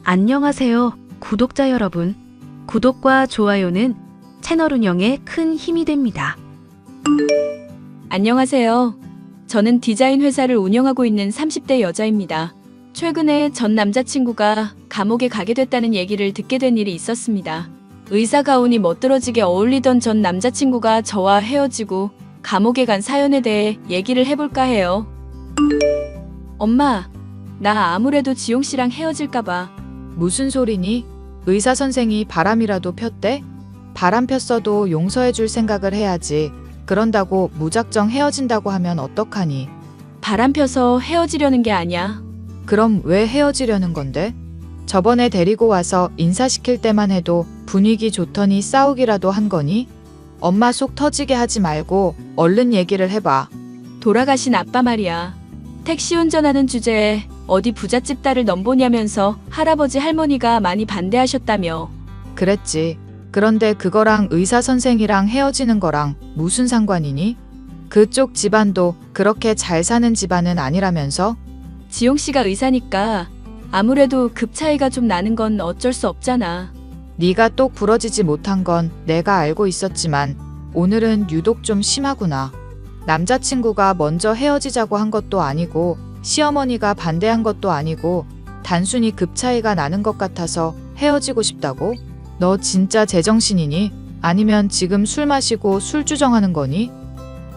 안녕하세요, 구독자 여러분. 구독과 좋아요는 채널 운영에 큰 힘이 됩니다. 안녕하세요. 저는 디자인 회사를 운영하고 있는 30대 여자입니다. 최근에 전 남자친구가 감옥에 가게 됐다는 얘기를 듣게 된 일이 있었습니다. 의사 가운이 멋들어지게 어울리던 전 남자친구가 저와 헤어지고 감옥에 간 사연에 대해 얘기를 해볼까 해요. 엄마, 나 아무래도 지용 씨랑 헤어질까봐. 무슨 소리니? 의사 선생이 바람이라도 폈대? 바람 폈어도 용서해줄 생각을 해야지. 그런다고 무작정 헤어진다고 하면 어떡하니? 바람 펴서 헤어지려는 게 아니야. 그럼 왜 헤어지려는 건데? 저번에 데리고 와서 인사시킬 때만 해도 분위기 좋더니 싸우기라도 한 거니? 엄마 속 터지게 하지 말고 얼른 얘기를 해봐. 돌아가신 아빠 말이야. 택시 운전하는 주제에 어디 부잣집 딸을 넘보냐면서 할아버지 할머니가 많이 반대하셨다며. 그랬지. 그런데 그거랑 의사 선생이랑 헤어지는 거랑 무슨 상관이니? 그쪽 집안도 그렇게 잘 사는 집안은 아니라면서? 지용 씨가 의사니까 아무래도 급 차이가 좀 나는 건 어쩔 수 없잖아. 네가 똑 부러지지 못한 건 내가 알고 있었지만 오늘은 유독 좀 심하구나. 남자친구가 먼저 헤어지자고 한 것도 아니고 시어머니가 반대한 것도 아니고 단순히 급 차이가 나는 것 같아서 헤어지고 싶다고? 너 진짜 제정신이니? 아니면 지금 술 마시고 술주정하는 거니?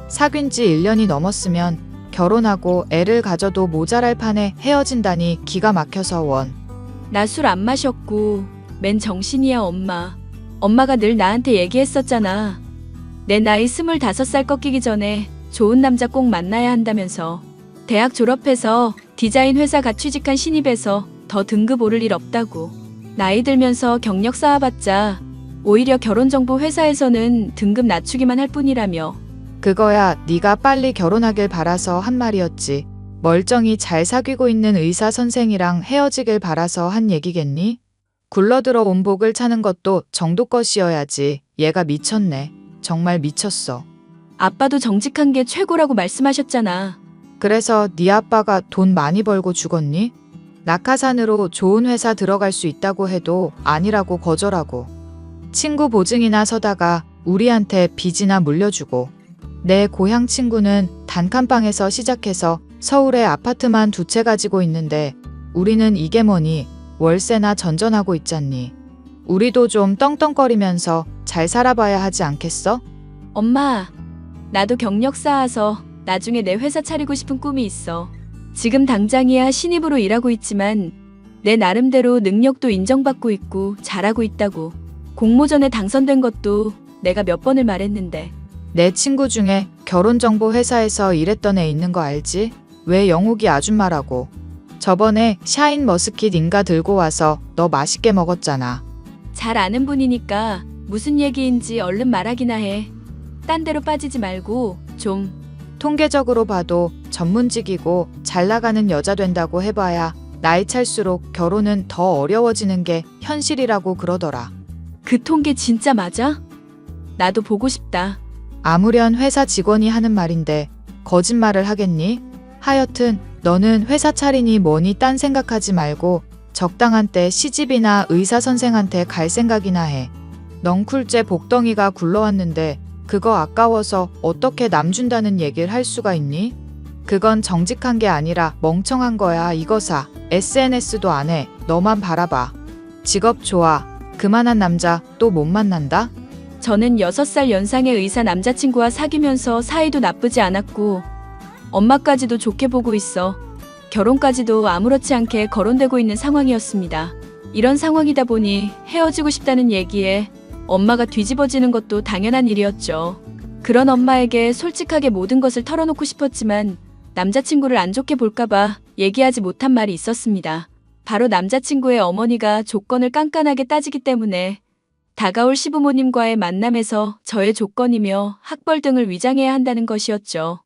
사귄 지 1년이 넘었으면 결혼하고 애를 가져도 모자랄 판에 헤어진다니 기가 막혀서 원. 나 술 안 마셨고 맨 정신이야 엄마. 엄마가 늘 나한테 얘기했었잖아. 내 나이 25살 꺾이기 전에 좋은 남자 꼭 만나야 한다면서. 대학 졸업해서 디자인 회사가 취직한 신입에서 더 등급 오를 일 없다고. 나이 들면서 경력 쌓아봤자 오히려 결혼정보 회사에서는 등급 낮추기만 할 뿐이라며. 그거야 네가 빨리 결혼하길 바라서 한 말이었지. 멀쩡히 잘 사귀고 있는 의사 선생이랑 헤어지길 바라서 한 얘기겠니? 굴러들어 온 복을 차는 것도 정도껏이어야지. 얘가 미쳤네. 정말 미쳤어. 아빠도 정직한 게 최고라고 말씀하셨잖아. 그래서 네 아빠가 돈 많이 벌고 죽었니? 낙하산으로 좋은 회사 들어갈 수 있다고 해도 아니라고 거절하고. 친구 보증이나 서다가 우리한테 빚이나 물려주고. 내 고향 친구는 단칸방에서 시작해서 서울에 아파트만 2채 가지고 있는데 우리는 이게 뭐니? 월세나 전전하고 있잖니. 우리도 좀 떵떵거리면서 잘 살아봐야 하지 않겠어? 엄마, 나도 경력 쌓아서 나중에 내 회사 차리고 싶은 꿈이 있어. 지금 당장이야 신입으로 일하고 있지만 내 나름대로 능력도 인정받고 있고 잘하고 있다고. 공모전에 당선된 것도 내가 몇 번을 말했는데. 내 친구 중에 결혼정보 회사에서 일했던 애 있는 거 알지? 왜 영욱이 아줌마라고. 저번에 샤인머스킷 인가 들고 와서 너 맛있게 먹었잖아. 잘 아는 분이니까 무슨 얘기인지 얼른 말하기나 해. 딴 데로 빠지지 말고 좀. 통계적으로 봐도 전문직이고 잘 나가는 여자 된다고 해봐야 나이 찰수록 결혼은 더 어려워지는 게 현실이라고 그러더라. 그 통계 진짜 맞아? 나도 보고 싶다. 아무렴 회사 직원이 하는 말인데 거짓말을 하겠니? 하여튼 너는 회사 차리니 뭐니 딴 생각하지 말고 적당한 때 시집이나 의사 선생한테 갈 생각이나 해. 넝쿨째 복덩이가 굴러왔는데 그거 아까워서 어떻게 남 준다는 얘기를 할 수가 있니? 그건 정직한 게 아니라 멍청한 거야. 이거사. SNS도 안 해. 너만 바라봐. 직업 좋아. 그만한 남자 또 못 만난다? 저는 6살 연상의 의사 남자친구와 사귀면서 사이도 나쁘지 않았고 엄마까지도 좋게 보고 있어. 결혼까지도 아무렇지 않게 거론되고 있는 상황이었습니다. 이런 상황이다 보니 헤어지고 싶다는 얘기에 엄마가 뒤집어지는 것도 당연한 일이었죠. 그런 엄마에게 솔직하게 모든 것을 털어놓고 싶었지만 남자친구를 안 좋게 볼까봐 얘기하지 못한 말이 있었습니다. 바로 남자친구의 어머니가 조건을 깐깐하게 따지기 때문에 다가올 시부모님과의 만남에서 저의 조건이며 학벌 등을 위장해야 한다는 것이었죠.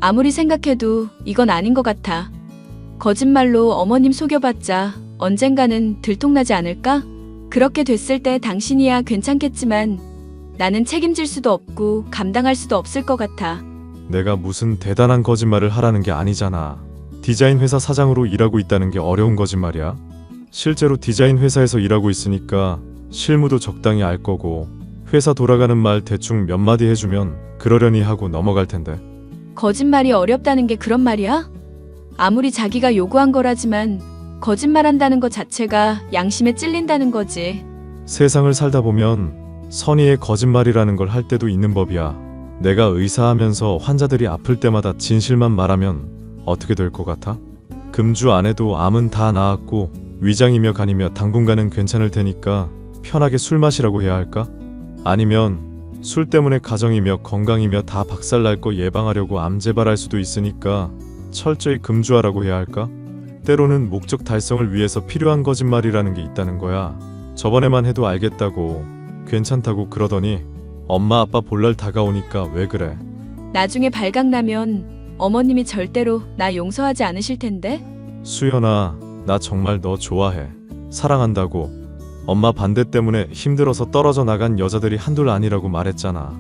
아무리 생각해도 이건 아닌 것 같아. 거짓말로 어머님 속여봤자 언젠가는 들통나지 않을까? 그렇게 됐을 때 당신이야 괜찮겠지만 나는 책임질 수도 없고 감당할 수도 없을 것 같아. 내가 무슨 대단한 거짓말을 하라는 게 아니잖아. 디자인 회사 사장으로 일하고 있다는 게 어려운 거짓말이야? 실제로 디자인 회사에서 일하고 있으니까 실무도 적당히 알 거고 회사 돌아가는 말 대충 몇 마디 해주면 그러려니 하고 넘어갈 텐데. 거짓말이 어렵다는 게 그런 말이야? 아무리 자기가 요구한 거라지만 거짓말한다는 것 자체가 양심에 찔린다는 거지. 세상을 살다 보면 선의의 거짓말이라는 걸 할 때도 있는 법이야. 내가 의사하면서 환자들이 아플 때마다 진실만 말하면 어떻게 될 것 같아? 금주 안에도 암은 다 나았고 위장이며 간이며 당분간은 괜찮을 테니까 편하게 술 마시라고 해야 할까? 아니면 술 때문에 가정이며 건강이며 다 박살날 거 예방하려고 암 재발할 수도 있으니까 철저히 금주하라고 해야 할까? 때로는 목적 달성을 위해서 필요한 거짓말이라는 게 있다는 거야. 저번에만 해도 알겠다고 괜찮다고 그러더니 엄마 아빠 볼날 다가오니까 왜 그래? 나중에 발각나면 어머님이 절대로 나 용서하지 않으실 텐데? 수연아, 나 정말 너 좋아해. 사랑한다고. 엄마 반대 때문에 힘들어서 떨어져 나간 여자들이 한둘 아니라고 말했잖아.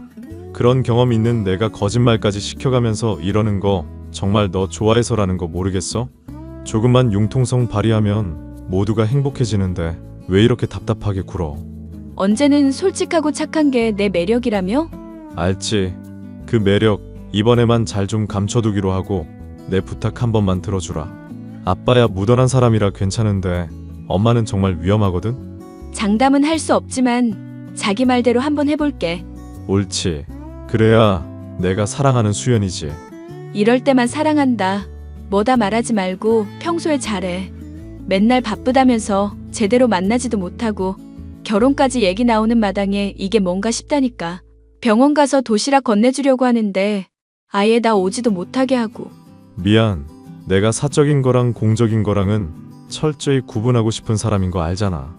그런 경험 있는 내가 거짓말까지 시켜가면서 이러는 거 정말 너 좋아해서라는 거 모르겠어? 조금만 융통성 발휘하면 모두가 행복해지는데 왜 이렇게 답답하게 굴어? 언제는 솔직하고 착한 게 내 매력이라며? 알지. 그 매력 이번에만 잘 좀 감춰두기로 하고 내 부탁 한 번만 들어주라. 아빠야 무던한 사람이라 괜찮은데 엄마는 정말 위험하거든? 장담은 할 수 없지만 자기 말대로 한번 해볼게. 옳지. 그래야 내가 사랑하는 수연이지. 이럴 때만 사랑한다. 뭐다 말하지 말고 평소에 잘해. 맨날 바쁘다면서 제대로 만나지도 못하고 결혼까지 얘기 나오는 마당에 이게 뭔가 싶다니까. 병원 가서 도시락 건네주려고 하는데 아예 나 오지도 못하게 하고. 미안. 내가 사적인 거랑 공적인 거랑은 철저히 구분하고 싶은 사람인 거 알잖아.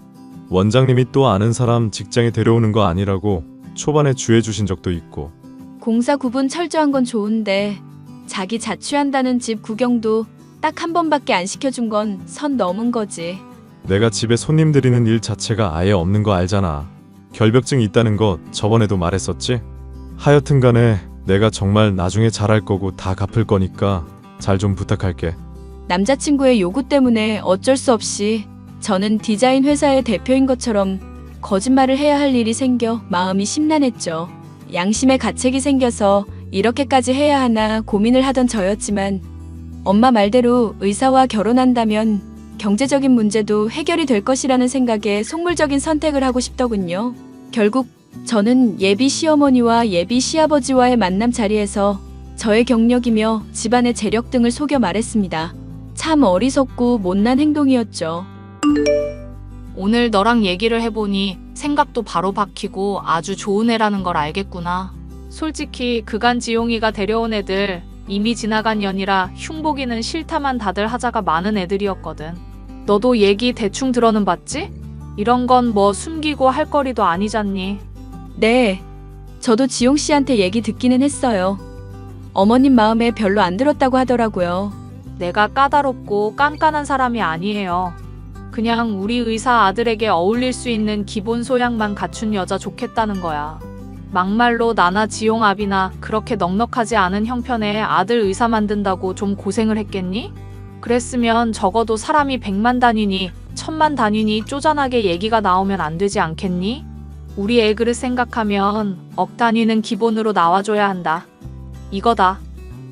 원장님이 또 아는 사람 직장에 데려오는 거 아니라고 초반에 주해 주신 적도 있고. 공사 구분 철저한 건 좋은데 자기 자취한다는 집 구경도 딱 한 번밖에 안 시켜준 건 선 넘은 거지. 내가 집에 손님 들이는 일 자체가 아예 없는 거 알잖아. 결벽증 있다는 거 저번에도 말했었지? 하여튼 간에 내가 정말 나중에 잘할 거고 다 갚을 거니까 잘 좀 부탁할게. 남자친구의 요구 때문에 어쩔 수 없이 저는 디자인 회사의 대표인 것처럼 거짓말을 해야 할 일이 생겨 마음이 심란했죠. 양심의 가책이 생겨서 이렇게까지 해야 하나 고민을 하던 저였지만 엄마 말대로 의사와 결혼한다면 경제적인 문제도 해결이 될 것이라는 생각에 속물적인 선택을 하고 싶더군요. 결국 저는 예비 시어머니와 예비 시아버지와의 만남 자리에서 저의 경력이며 집안의 재력 등을 속여 말했습니다. 참 어리석고 못난 행동이었죠. 오늘 너랑 얘기를 해보니 생각도 바로 박히고 아주 좋은 애라는 걸 알겠구나. 솔직히 그간 지용이가 데려온 애들 이미 지나간 년이라 흉보기는 싫다만 다들 하자가 많은 애들이었거든. 너도 얘기 대충 들어는 봤지? 이런 건 뭐 숨기고 할 거리도 아니잖니. 네, 저도 지용 씨한테 얘기 듣기는 했어요. 어머님 마음에 별로 안 들었다고 하더라고요. 내가 까다롭고 깐깐한 사람이 아니에요. 그냥 우리 의사 아들에게 어울릴 수 있는 기본 소양만 갖춘 여자 좋겠다는 거야. 막말로 나나 지용 아비나 그렇게 넉넉하지 않은 형편의 아들 의사 만든다고 좀 고생을 했겠니? 그랬으면 적어도 사람이 100만 단위니 1000만 단위니 쪼잔하게 얘기가 나오면 안 되지 않겠니? 우리 애 그릇 생각하면 억 단위는 기본으로 나와줘야 한다. 이거다.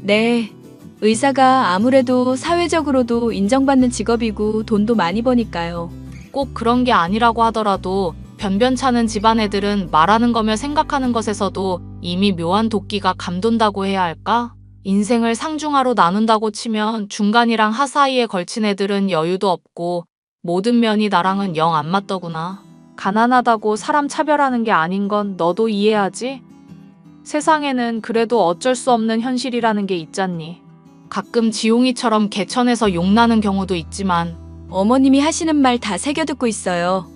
네, 의사가 아무래도 사회적으로도 인정받는 직업이고 돈도 많이 버니까요. 꼭 그런 게 아니라고 하더라도 변변찮은 집안 애들은 말하는 거며 생각하는 것에서도 이미 묘한 도끼가 감돈다고 해야 할까? 인생을 상중하로 나눈다고 치면 중간이랑 하 사이에 걸친 애들은 여유도 없고 모든 면이 나랑은 영 안 맞더구나. 가난하다고 사람 차별하는 게 아닌 건 너도 이해하지? 세상에는 그래도 어쩔 수 없는 현실이라는 게 있잖니. 가끔 지용이처럼 개천에서 욕나는 경우도 있지만 어머님이 하시는 말 다 새겨듣고 있어요.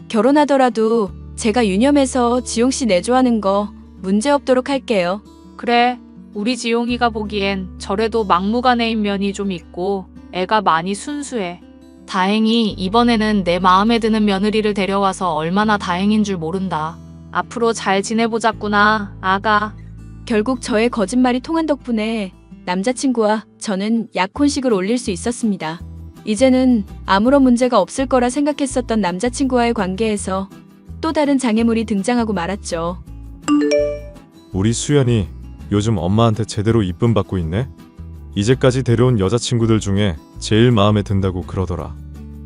결혼하더라도 제가 유념해서 지용 씨 내조하는 거 문제없도록 할게요. 그래, 우리 지용이가 보기엔 저래도 막무가내인 면이 좀 있고 애가 많이 순수해. 다행히 이번에는 내 마음에 드는 며느리를 데려와서 얼마나 다행인 줄 모른다. 앞으로 잘 지내보자꾸나, 아가. 결국 저의 거짓말이 통한 덕분에 남자친구와 저는 약혼식을 올릴 수 있었습니다. 이제는 아무런 문제가 없을 거라 생각했었던 남자친구와의 관계에서 또 다른 장애물이 등장하고 말았죠. 우리 수연이 요즘 엄마한테 제대로 이쁨 받고 있네? 이제까지 데려온 여자친구들 중에 제일 마음에 든다고 그러더라.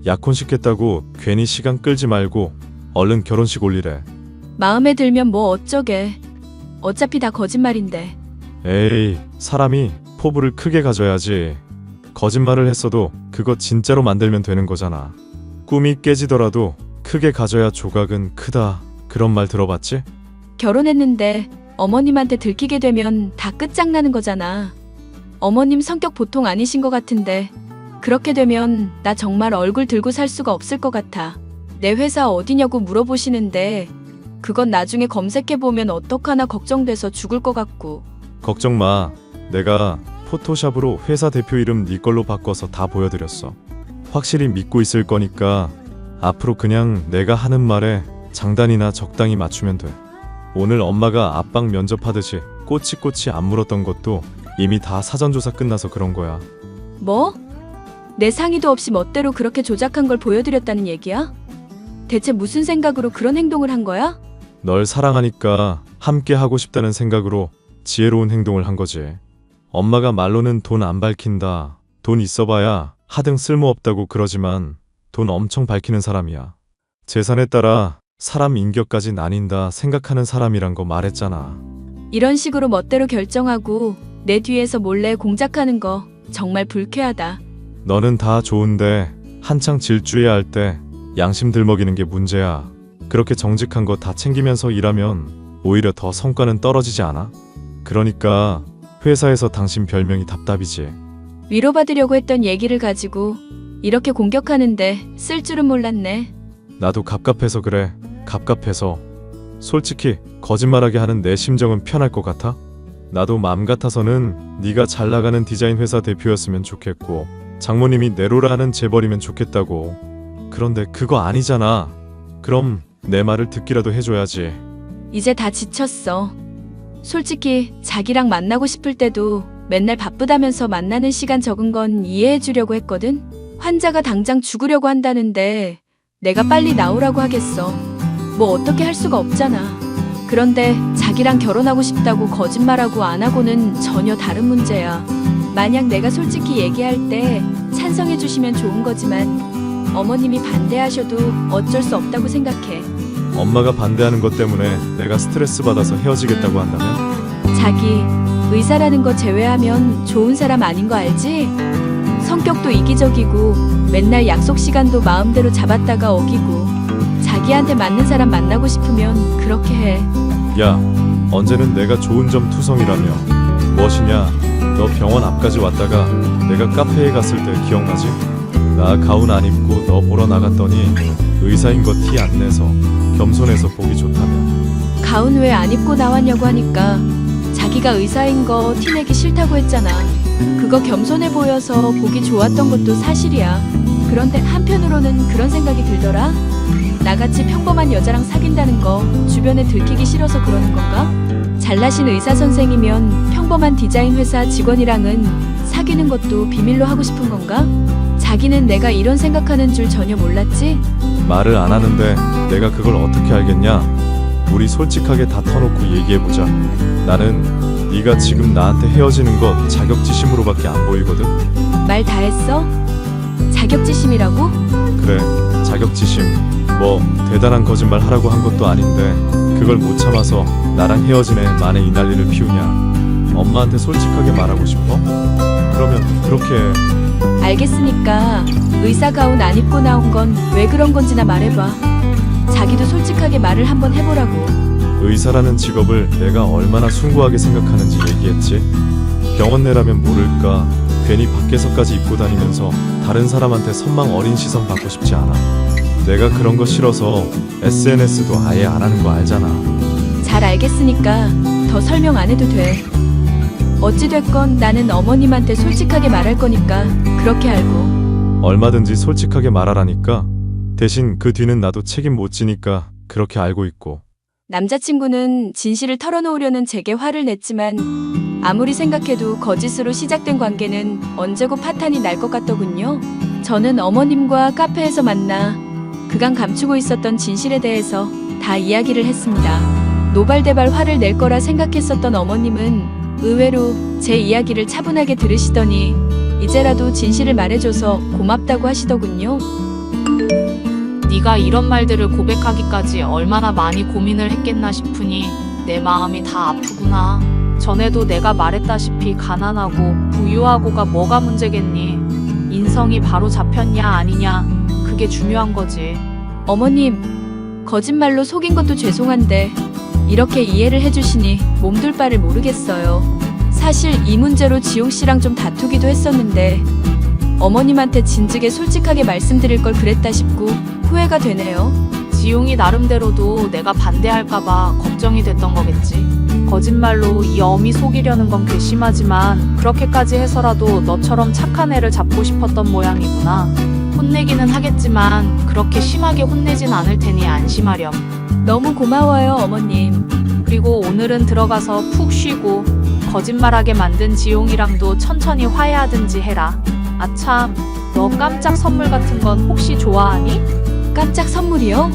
약혼시켰다고 괜히 시간 끌지 말고 얼른 결혼식 올리래. 마음에 들면 뭐 어쩌게. 어차피 다 거짓말인데. 에이, 사람이 포부를 크게 가져야지. 거짓말을 했어도 그거 진짜로 만들면 되는 거잖아. 꿈이 깨지더라도 크게 가져야 조각은 크다. 그런 말 들어봤지? 결혼했는데 어머님한테 들키게 되면 다 끝장나는 거잖아. 어머님 성격 보통 아니신 것 같은데 그렇게 되면 나 정말 얼굴 들고 살 수가 없을 것 같아. 내 회사 어디냐고 물어보시는데 그건 나중에 검색해보면 어떡하나 걱정돼서 죽을 것 같고. 걱정 마. 내가 포토샵으로 회사 대표 이름 네 걸로 바꿔서 다 보여드렸어. 확실히 믿고 있을 거니까 앞으로 그냥 내가 하는 말에 장단이나 적당히 맞추면 돼. 오늘 엄마가 압박 면접하듯이 꼬치꼬치 안 물었던 것도 이미 다 사전조사 끝나서 그런 거야. 뭐? 내 상의도 없이 멋대로 그렇게 조작한 걸 보여드렸다는 얘기야? 대체 무슨 생각으로 그런 행동을 한 거야? 널 사랑하니까 함께 하고 싶다는 생각으로 지혜로운 행동을 한 거지. 엄마가 말로는 돈 안 밝힌다. 돈 있어봐야 하등 쓸모없다고 그러지만 돈 엄청 밝히는 사람이야. 재산에 따라 사람 인격까지 나뉜다 생각하는 사람이란 거 말했잖아. 이런 식으로 멋대로 결정하고 내 뒤에서 몰래 공작하는 거 정말 불쾌하다. 너는 다 좋은데 한창 질주해야 할 때 양심 들먹이는 게 문제야. 그렇게 정직한 거 다 챙기면서 일하면 오히려 더 성과는 떨어지지 않아? 그러니까 회사에서 당신 별명이 답답이지. 위로받으려고 했던 얘기를 가지고 이렇게 공격하는데 쓸 줄은 몰랐네. 나도 갑갑해서 그래. 갑갑해서. 솔직히 거짓말하게 하는 내 심정은 편할 것 같아? 나도 마음 같아서는 네가 잘 나가는 디자인 회사 대표였으면 좋겠고 장모님이 내로라 하는 재벌이면 좋겠다고. 그런데 그거 아니잖아. 그럼 내 말을 듣기라도 해줘야지. 이제 다 지쳤어. 솔직히 자기랑 만나고 싶을 때도 맨날 바쁘다면서 만나는 시간 적은 건 이해해 주려고 했거든. 환자가 당장 죽으려고 한다는데 내가 빨리 나오라고 하겠어. 뭐 어떻게 할 수가 없잖아. 그런데 자기랑 결혼하고 싶다고 거짓말하고 안 하고는 전혀 다른 문제야. 만약 내가 솔직히 얘기할 때 찬성해 주시면 좋은 거지만 어머님이 반대하셔도 어쩔 수 없다고 생각해. 엄마가 반대하는 것 때문에 내가 스트레스 받아서 헤어지겠다고 한다면? 자기 의사라는 거 제외하면 좋은 사람 아닌 거 알지? 성격도 이기적이고 맨날 약속 시간도 마음대로 잡았다가 어기고 자기한테 맞는 사람 만나고 싶으면 그렇게 해. 야, 언제는 내가 좋은 점 투성이라며. 무엇이냐? 너 병원 앞까지 왔다가 내가 카페에 갔을 때 기억나지? 나 가운 안 입고 너 보러 나갔더니 의사인 거 티 안 내서 겸손해서 보기 좋다며. 가운 왜 안 입고 나왔냐고 하니까 자기가 의사인 거 티내기 싫다고 했잖아. 그거 겸손해 보여서 보기 좋았던 것도 사실이야. 그런데 한편으로는 그런 생각이 들더라. 나같이 평범한 여자랑 사귄다는 거 주변에 들키기 싫어서 그러는 건가? 잘나신 의사 선생이면 평범한 디자인 회사 직원이랑은 사귀는 것도 비밀로 하고 싶은 건가? 자기는 내가 이런 생각하는 줄 전혀 몰랐지? 말을 안 하는데 내가 그걸 어떻게 알겠냐? 우리 솔직하게 다 터놓고 얘기해보자. 나는 네가 지금 나한테 헤어지는 거 자격지심으로밖에 안 보이거든? 말 다 했어? 자격지심이라고? 그래, 자격지심. 뭐 대단한 거짓말 하라고 한 것도 아닌데 그걸 못 참아서 나랑 헤어진 애 만에 이 난리를 피우냐? 엄마한테 솔직하게 말하고 싶어? 그러면 그렇게 해. 알겠으니까 의사 가운 안 입고 나온 건 왜 그런 건지나 말해봐. 자기도 솔직하게 말을 한번 해보라고. 의사라는 직업을 내가 얼마나 숭고하게 생각하는지 얘기했지. 병원 내라면 모를까. 괜히 밖에서까지 입고 다니면서 다른 사람한테 선망 어린 시선 받고 싶지 않아. 내가 그런 거 싫어서 SNS도 아예 안 하는 거 알잖아. 잘 알겠으니까 더 설명 안 해도 돼. 어찌됐건 나는 어머님한테 솔직하게 말할 거니까 그렇게 알고. 얼마든지 솔직하게 말하라니까. 대신 그 뒤는 나도 책임 못 지니까 그렇게 알고 있고. 남자친구는 진실을 털어놓으려는 제게 화를 냈지만 아무리 생각해도 거짓으로 시작된 관계는 언제고 파탄이 날 것 같더군요. 저는 어머님과 카페에서 만나 그간 감추고 있었던 진실에 대해서 다 이야기를 했습니다. 노발대발 화를 낼 거라 생각했었던 어머님은 의외로 제 이야기를 차분하게 들으시더니 이제라도 진실을 말해줘서 고맙다고 하시더군요. 네가 이런 말들을 고백하기까지 얼마나 많이 고민을 했겠나 싶으니 내 마음이 다 아프구나. 전에도 내가 말했다시피 가난하고 부유하고가 뭐가 문제겠니? 인성이 바로 잡혔냐 아니냐, 그게 중요한 거지. 어머님, 거짓말로 속인 것도 죄송한데 이렇게 이해를 해주시니 몸둘 바를 모르겠어요. 사실 이 문제로 지용 씨랑 좀 다투기도 했었는데 어머님한테 진즉에 솔직하게 말씀드릴 걸 그랬다 싶고 후회가 되네요. 지용이 나름대로도 내가 반대할까봐 걱정이 됐던 거겠지. 거짓말로 이 어미 속이려는 건 괘씸하지만 그렇게까지 해서라도 너처럼 착한 애를 잡고 싶었던 모양이구나. 혼내기는 하겠지만 그렇게 심하게 혼내진 않을 테니 안심하렴. 너무 고마워요, 어머님. 그리고 오늘은 들어가서 푹 쉬고 거짓말하게 만든 지용이랑도 천천히 화해하든지 해라. 아참, 너 깜짝 선물 같은 건 혹시 좋아하니? 깜짝 선물이요?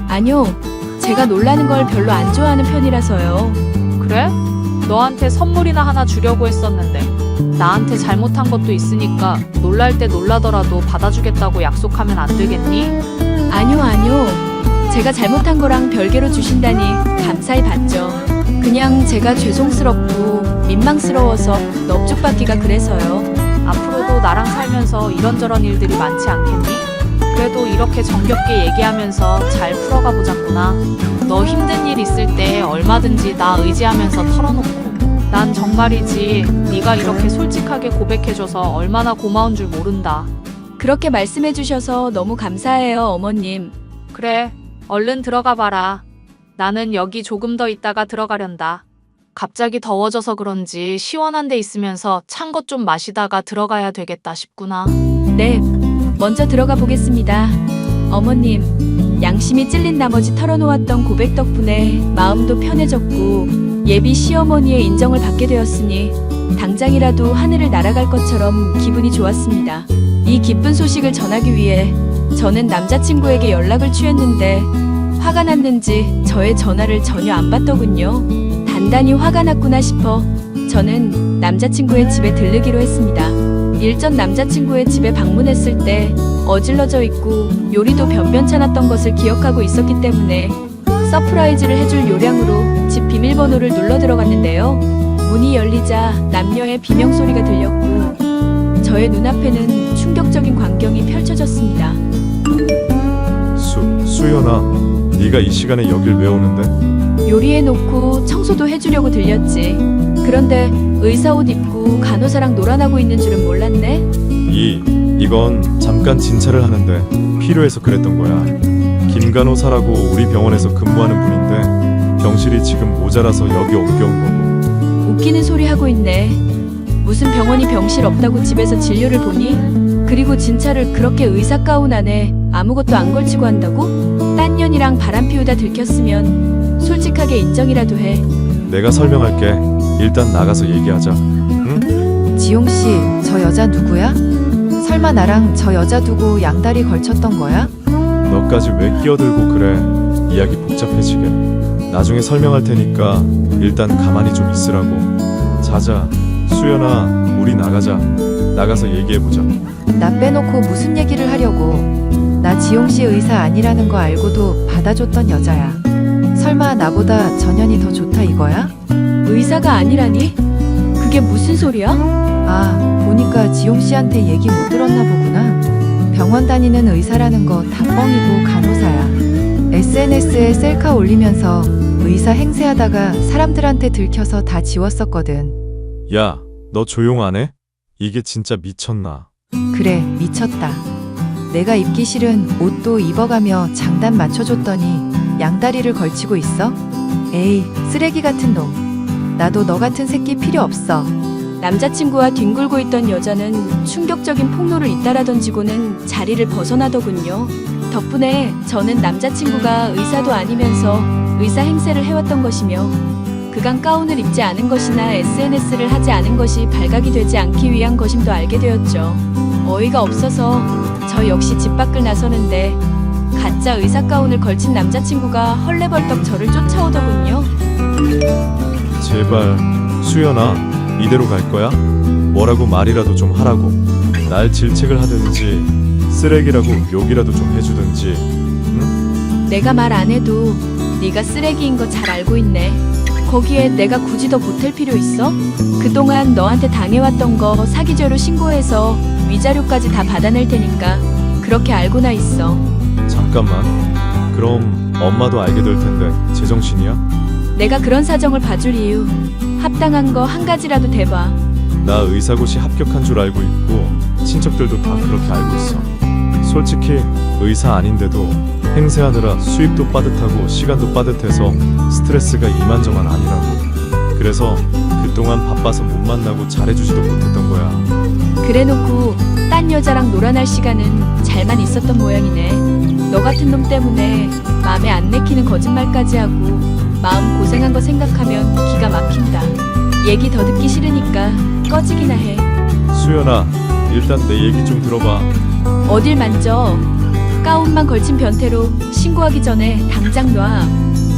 아니요, 제가 놀라는 걸 별로 안 좋아하는 편이라서요. 그래? 너한테 선물이나 하나 주려고 했었는데 나한테 잘못한 것도 있으니까 놀랄 때 놀라더라도 받아주겠다고 약속하면 안 되겠니? 아니요. 제가 잘못한 거랑 별개로 주신다니 감사히 받죠. 그냥 제가 죄송스럽고 민망스러워서 넙죽받기가 그래서요. 앞으로도 나랑 살면서 이런저런 일들이 많지 않겠니? 그래도 이렇게 정겹게 얘기하면서 잘 풀어가 보자꾸나. 너 힘든 일 있을 때 얼마든지 나 의지하면서 털어놓고. 난 정말이지 네가 이렇게 솔직하게 고백해줘서 얼마나 고마운 줄 모른다. 그렇게 말씀해 주셔서 너무 감사해요, 어머님. 그래, 얼른 들어가 봐라. 나는 여기 조금 더 있다가 들어가련다. 갑자기 더워져서 그런지 시원한 데 있으면서 찬 것 좀 마시다가 들어가야 되겠다 싶구나. 네, 먼저 들어가 보겠습니다. 어머님, 양심이 찔린 나머지 털어놓았던 고백 덕분에 마음도 편해졌고 예비 시어머니의 인정을 받게 되었으니 당장이라도 하늘을 날아갈 것처럼 기분이 좋았습니다. 이 기쁜 소식을 전하기 위해 저는 남자친구에게 연락을 취했는데 화가 났는지 저의 전화를 전혀 안 받더군요. 단단히 화가 났구나 싶어 저는 남자친구의 집에 들르기로 했습니다. 일전 남자친구의 집에 방문했을 때 어질러져 있고 요리도 변변찮았던 것을 기억하고 있었기 때문에 서프라이즈를 해줄 요량으로 집 비밀번호를 눌러 들어갔는데요. 문이 열리자 남녀의 비명소리가 들렸고 저의 눈앞에는 충격적인 광경이 펼쳐졌습니다. 수연아, 네가 이 시간에 여길 왜 오는데? 요리해놓고 청소도 해주려고 들렸지. 그런데 의사 옷 입고 간호사랑 놀아나고 있는 줄은 몰랐네. 이건 잠깐 진찰을 하는데 필요해서 그랬던 거야. 김 간호사라고 우리 병원에서 근무하는 분인데 병실이 지금 모자라서 여기 옮겨온 거고. 웃기는 소리 하고 있네. 무슨 병원이 병실 없다고 집에서 진료를 보니? 그리고 진찰을 그렇게 의사 가운 안에 아무것도 안 걸치고 한다고? 딴 년이랑 바람 피우다 들켰으면 솔직하게 인정이라도 해. 내가 설명할게. 일단 나가서 얘기하자. 응? 지용 씨, 저 여자 누구야? 설마 나랑 저 여자 두고 양다리 걸쳤던 거야? 너까지 왜 끼어들고 그래? 이야기 복잡해지게. 나중에 설명할 테니까 일단 가만히 좀 있으라고. 자자. 수연아, 우리 나가자. 나가서 얘기해보자. 나 빼놓고 무슨 얘기를 하려고. 나 지용 씨 의사 아니라는 거 알고도 받아줬던 여자야. 설마 나보다 전현이 더 좋다 이거야? 의사가 아니라니? 그게 무슨 소리야? 아, 보니까 지용 씨한테 얘기 못 들었나 보구나. 병원 다니는 의사라는 거 다 뻥이고 간호사야. SNS에 셀카 올리면서 의사 행세하다가 사람들한테 들켜서 다 지웠었거든. 야, 너 조용 안 해? 이게 진짜 미쳤나? 그래, 미쳤다. 내가 입기 싫은 옷도 입어가며 장단 맞춰줬더니 양다리를 걸치고 있어? 에이, 쓰레기 같은 놈. 나도 너 같은 새끼 필요 없어. 남자친구와 뒹굴고 있던 여자는 충격적인 폭로를 잇따라 던지고는 자리를 벗어나더군요. 덕분에 저는 남자친구가 의사도 아니면서 의사 행세를 해왔던 것이며 그간 가운을 입지 않은 것이나 SNS를 하지 않은 것이 발각이 되지 않기 위한 것임도 알게 되었죠. 어이가 없어서 저 역시 집 밖을 나서는데 가짜 의사 가운을 걸친 남자친구가 헐레벌떡 저를 쫓아오더군요. 제발 수연아, 이대로 갈 거야? 뭐라고 말이라도 좀 하라고. 날 질책을 하든지 쓰레기라고 욕이라도 좀 해주든지. 응? 내가 말 안 해도 네가 쓰레기인 거 잘 알고 있네. 거기에 내가 굳이 더 보탤 필요 있어? 그동안 너한테 당해왔던 거 사기죄로 신고해서 위자료까지 다 받아낼 테니까 그렇게 알고나 있어. 잠깐만. 그럼 엄마도 알게 될 텐데 제정신이야? 내가 그런 사정을 봐줄 이유 합당한 거 한 가지라도 대봐. 나 의사고시 합격한 줄 알고 있고 친척들도 다 그렇게 알고 있어. 솔직히 의사 아닌데도 행세하느라 수입도 빠듯하고 시간도 빠듯해서 스트레스가 이만저만 아니라고. 그래서 그동안 바빠서 못 만나고 잘해주지도 못했던 거야. 그래놓고 딴 여자랑 놀아날 시간은 잘만 있었던 모양이네. 너 같은 놈 때문에 맘에 안 내키는 거짓말까지 하고 마음 고생한 거 생각하면 기가 막힌다. 얘기 더 듣기 싫으니까 꺼지기나 해. 수연아, 일단 내 얘기 좀 들어봐. 어딜 만져. 가운만 걸친 변태로 신고하기 전에 당장 놔.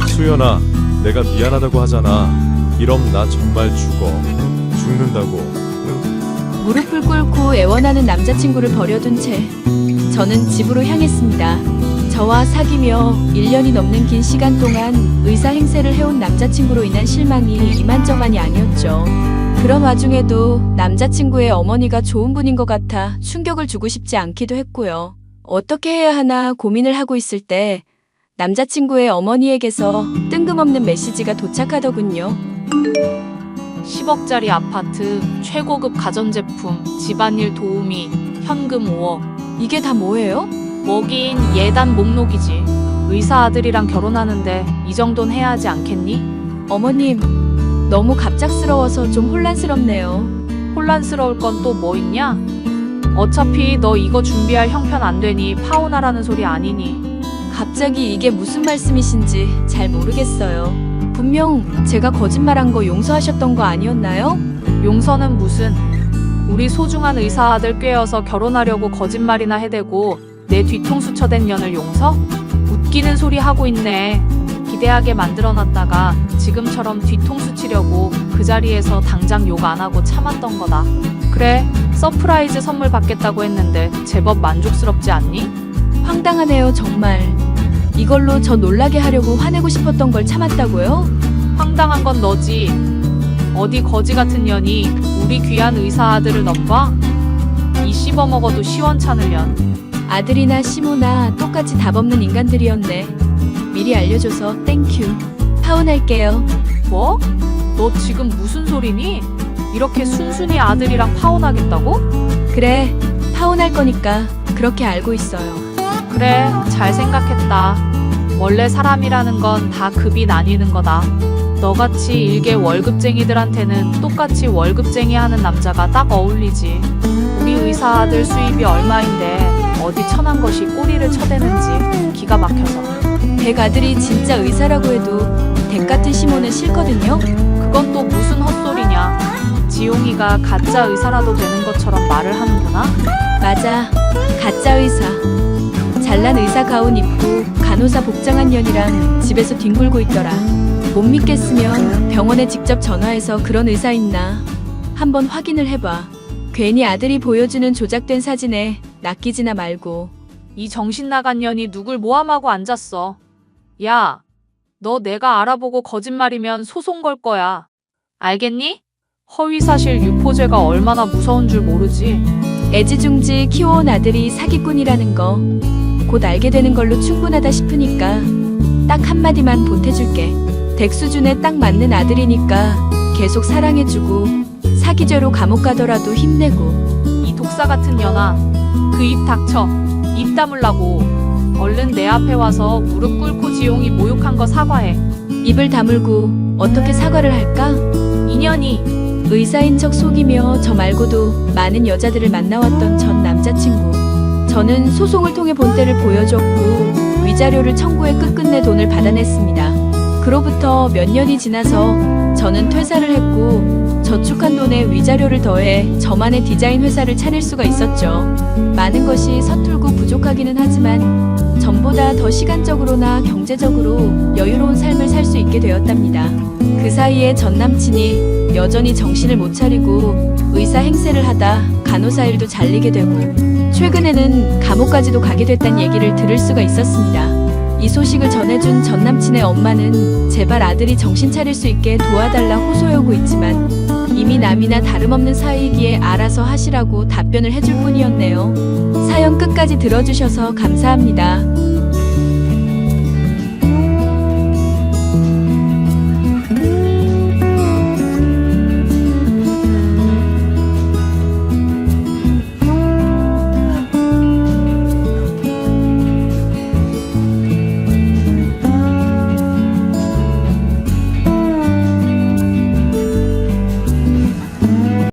수연아, 내가 미안하다고 하잖아. 이럼 나 정말 죽는다고. 응? 무릎을 꿇고 애원하는 남자친구를 버려둔 채 저는 집으로 향했습니다. 저와 사귀며 1년이 넘는 긴 시간 동안 의사 행세를 해온 남자친구로 인한 실망이 이만저만이 아니었죠. 그런 와중에도 남자친구의 어머니가 좋은 분인 것 같아 충격을 주고 싶지 않기도 했고요. 어떻게 해야 하나 고민을 하고 있을 때 남자친구의 어머니에게서 뜬금없는 메시지가 도착하더군요. 10억짜리 아파트, 최고급 가전제품, 집안일 도우미, 현금 5억. 이게 다 뭐예요? 뭐긴 예단 목록이지. 의사 아들이랑 결혼하는데 이 정도는 해야 하지 않겠니? 어머님, 너무 갑작스러워서 좀 혼란스럽네요. 혼란스러울 건 또 뭐 있냐? 어차피 너 이거 준비할 형편 안 되니 파혼하라는 소리 아니니? 갑자기 이게 무슨 말씀이신지 잘 모르겠어요. 분명 제가 거짓말한 거 용서하셨던 거 아니었나요? 용서는 무슨? 우리 소중한 의사 아들 꿰어서 결혼하려고 거짓말이나 해대고 내 뒤통수 쳐댄 년을 용서? 웃기는 소리 하고 있네. 기대하게 만들어놨다가 지금처럼 뒤통수 치려고 그 자리에서 당장 욕 안 하고 참았던 거다. 그래, 서프라이즈 선물 받겠다고 했는데 제법 만족스럽지 않니? 황당하네요, 정말. 이걸로 저 놀라게 하려고 화내고 싶었던 걸 참았다고요? 황당한 건 너지. 어디 거지 같은 년이 우리 귀한 의사 아들을 넘봐? 이 씹어먹어도 시원찮을 년. 아들이나 시모나 똑같이 답 없는 인간들이었네. 미리 알려줘서 땡큐. 파혼할게요. 뭐? 너 지금 무슨 소리니? 이렇게 순순히 아들이랑 파혼하겠다고? 그래, 파혼할 거니까 그렇게 알고 있어요. 그래, 잘 생각했다. 원래 사람이라는 건 다 급이 나뉘는 거다. 너같이 일개 월급쟁이들한테는 똑같이 월급쟁이 하는 남자가 딱 어울리지. 우리 의사 아들 수입이 얼마인데 어디 천한 것이 꼬리를 쳐대는지 기가 막혀서. 댁 아들이 진짜 의사라고 해도 댁 같은 시모는 싫거든요. 그건 또 무슨 헛소리냐. 지용이가 가짜 의사라도 되는 것처럼 말을 하는구나. 맞아, 가짜 의사. 잘난 의사 가운 입고 간호사 복장한 년이랑 집에서 뒹굴고 있더라. 못 믿겠으면 병원에 직접 전화해서 그런 의사 있나 한번 확인을 해봐. 괜히 아들이 보여주는 조작된 사진에 낚이지나 말고. 이 정신 나간 년이 누굴 모함하고 앉았어. 야, 너 내가 알아보고 거짓말이면 소송 걸 거야. 알겠니? 허위사실 유포죄가 얼마나 무서운 줄 모르지. 애지중지 키워온 아들이 사기꾼이라는 거 곧 알게 되는 걸로 충분하다 싶으니까 딱 한마디만 보태줄게. 댁 수준에 딱 맞는 아들이니까 계속 사랑해주고 사기죄로 감옥 가더라도 힘내고. 이 독사 같은 년아, 그 입 닥쳐. 입 다물라고. 얼른 내 앞에 와서 무릎 꿇고 지용이 모욕한 거 사과해. 입을 다물고 어떻게 사과를 할까? 인연이. 의사인 척 속이며 저 말고도 많은 여자들을 만나왔던 전 남자친구. 저는 소송을 통해 본때를 보여줬고 위자료를 청구해 끝끝내 돈을 받아냈습니다. 그로부터 몇 년이 지나서 저는 퇴사를 했고 저축한 돈에 위자료를 더해 저만의 디자인 회사를 차릴 수가 있었죠. 많은 것이 서툴고 부족하기는 하지만 전보다 더 시간적으로나 경제적으로 여유로운 삶을 살 수 있게 되었답니다. 그 사이에 전 남친이 여전히 정신을 못 차리고 의사 행세를 하다 간호사 일도 잘리게 되고 최근에는 감옥까지도 가게 됐다는 얘기를 들을 수가 있었습니다. 이 소식을 전해준 전 남친의 엄마는 제발 아들이 정신 차릴 수 있게 도와달라 호소하고 있지만 이미 남이나 다름없는 사이이기에 알아서 하시라고 답변을 해줄 뿐이었네요. 사연 끝까지 들어주셔서 감사합니다.